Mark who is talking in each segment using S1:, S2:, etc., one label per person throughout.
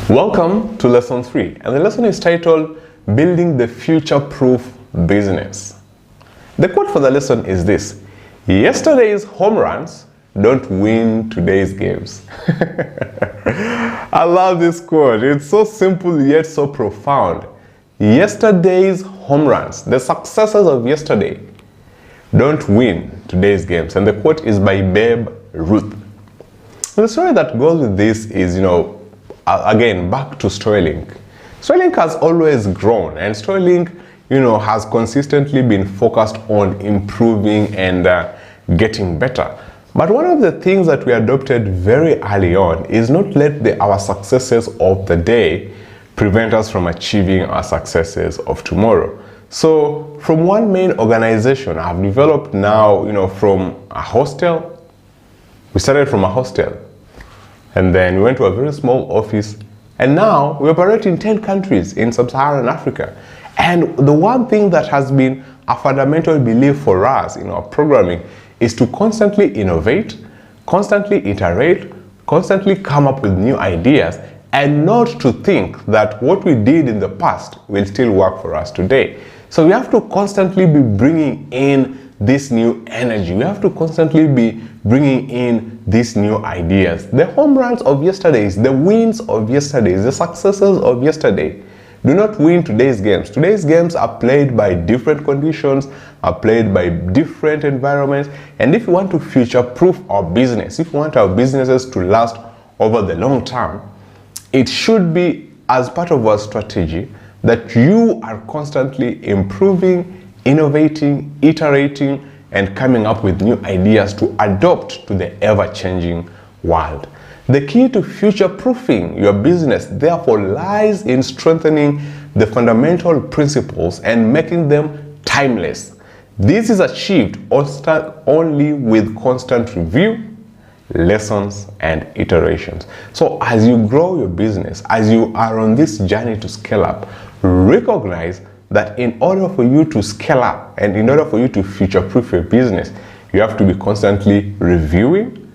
S1: Welcome to lesson 3, and the lesson is titled Building the Future-Proof Business. The quote for the lesson is this: yesterday's home runs don't win today's games. I love this quote. It's so simple yet so profound. Yesterday's home runs, the successes of yesterday, don't win today's games. And the quote is by Babe Ruth. And the story that goes with this is, again, back to Storylink. Storylink has always grown, and Storylink, has consistently been focused on improving and getting better. But one of the things that we adopted very early on is not let our successes of the day prevent us from achieving our successes of tomorrow. So from one main organization, I've developed now, from a hostel. We started from a hostel, and then we went to a very small office, and now we operate in 10 countries in sub-Saharan Africa. And the one thing that has been a fundamental belief for us in our programming is to constantly innovate, constantly iterate, constantly come up with new ideas, and not to think that what we did in the past will still work for us today. So we have to constantly be bringing in this new energy. We have to constantly be bringing in these new ideas. The home runs of yesterdays, the wins of yesterdays, the successes of yesterday do not win today's games. Today's games are played by different conditions, are played by different environments. And if you want to future-proof our business, if you want our businesses to last over the long term, it should be as part of our strategy that you are constantly improving, innovating, iterating, and coming up with new ideas to adapt to the ever-changing world. The key to future-proofing your business, therefore, lies in strengthening the fundamental principles and making them timeless. This is achieved only with constant review, lessons, and iterations. So as you grow your business, as you are on this journey to scale up, recognize that in order for you to scale up and in order for you to future-proof your business, you have to be constantly reviewing,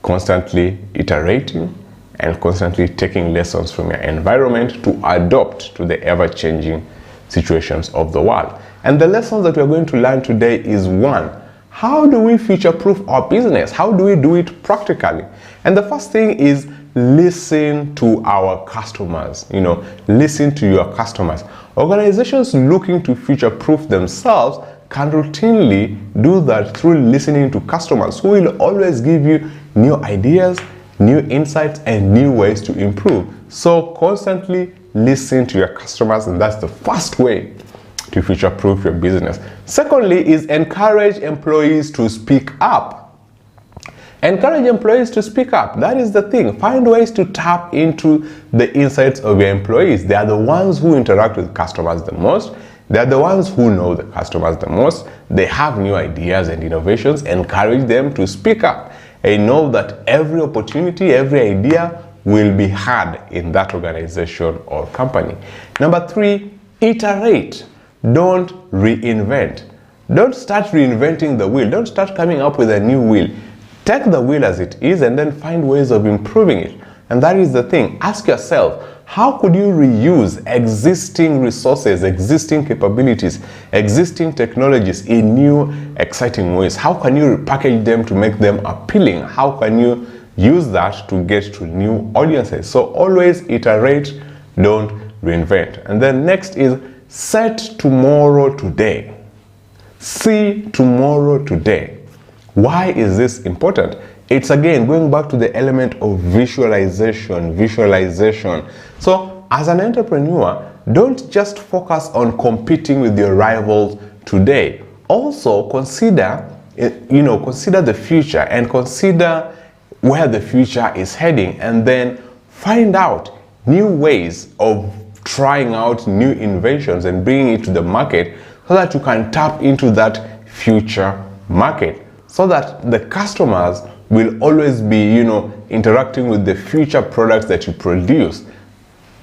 S1: constantly iterating, and constantly taking lessons from your environment to adapt to the ever-changing situations of the world. And the lessons that we are going to learn today is one: how do we future-proof our business? How do we do it practically? And the first thing is listen to our customers. Listen to your customers. Organizations looking to future-proof themselves can routinely do that through listening to customers, who will always give you new ideas, new insights, and new ways to improve. So constantly listen to your customers, and that's the first way to future-proof your business. Secondly is encourage employees to speak up. Encourage employees to speak up. That is the thing. Find ways to tap into the insights of your employees. They are the ones who interact with customers the most. They are the ones who know the customers the most. They have new ideas and innovations. Encourage them to speak up. And know that every opportunity, every idea will be heard in that organization or company. Number 3, iterate. Don't reinvent. Don't start reinventing the wheel. Don't start coming up with a new wheel. Take the wheel as it is and then find ways of improving it. And that is the thing. Ask yourself, how could you reuse existing resources, existing capabilities, existing technologies in new, exciting ways? How can you repackage them to make them appealing? How can you use that to get to new audiences? So always iterate, don't reinvent. And then next is set tomorrow today. See tomorrow today. Why is this important? It's again going back to the element of visualization. So as an entrepreneur, don't just focus on competing with your rivals today. Also consider the future and consider where the future is heading, and then find out new ways of trying out new inventions and bringing it to the market so that you can tap into that future market, so that the customers will always be, interacting with the future products that you produce.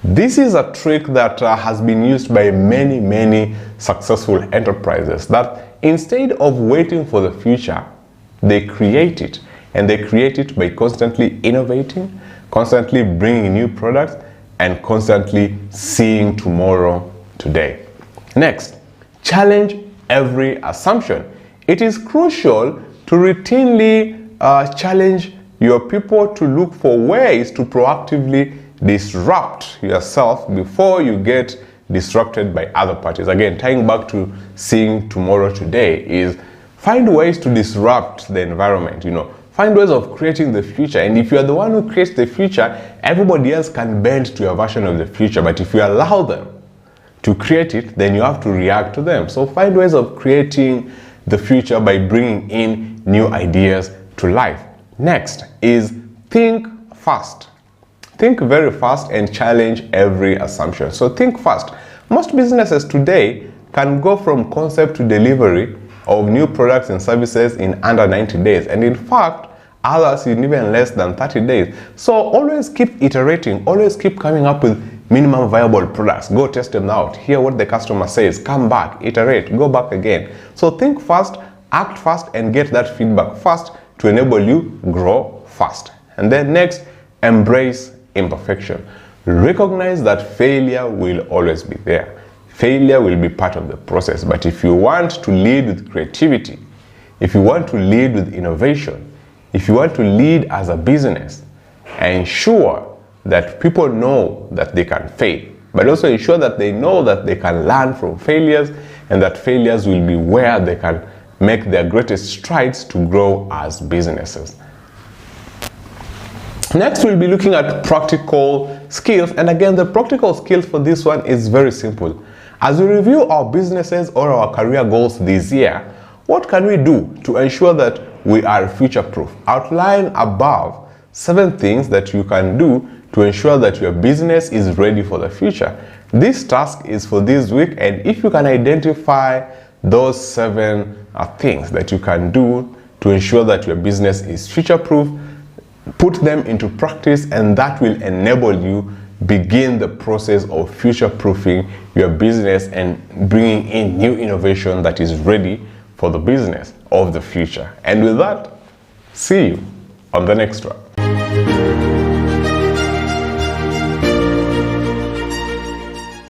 S1: This is a trick that has been used by many successful enterprises, that instead of waiting for the future, they create it. And they create it by constantly innovating, constantly bringing new products, and constantly seeing tomorrow today. Next, challenge every assumption. It is crucial to routinely challenge your people to look for ways to proactively disrupt yourself before you get disrupted by other parties. Again, tying back to seeing tomorrow today is find ways to disrupt the environment, find ways of creating the future. And if you are the one who creates the future, everybody else can bend to your version of the future. But if you allow them to create it, then you have to react to them. So find ways of creating the future by bringing in new ideas to life. Next is think fast. Think very fast and challenge every assumption. So think fast. Most businesses today can go from concept to delivery of new products and services in under 90 days. And in fact, others in even less than 30 days. So always keep iterating, always keep coming up with minimum viable products. Go test them out, hear what the customer says, come back, iterate, go back again. So think fast, act fast, and get that feedback fast to enable you grow fast. And then next, embrace imperfection. Recognize that failure will always be there. Failure will be part of the process. But if you want to lead with creativity, if you want to lead with innovation, if you want to lead as a business, ensure that people know that they can fail, but also ensure that they know that they can learn from failures, and that failures will be where they can make their greatest strides to grow as businesses. Next, we'll be looking at practical skills. And again, the practical skills for this one is very simple. As we review our businesses or our career goals this year, what can we do to ensure that we are future-proof? Outline above 7 things that you can do to ensure that your business is ready for the future. This task is for this week, and if you can identify those 7 things that you can do to ensure that your business is future-proof, put them into practice, and that will enable you begin the process of future-proofing your business and bringing in new innovation that is ready for the business of the future. And with that, see you on the next one.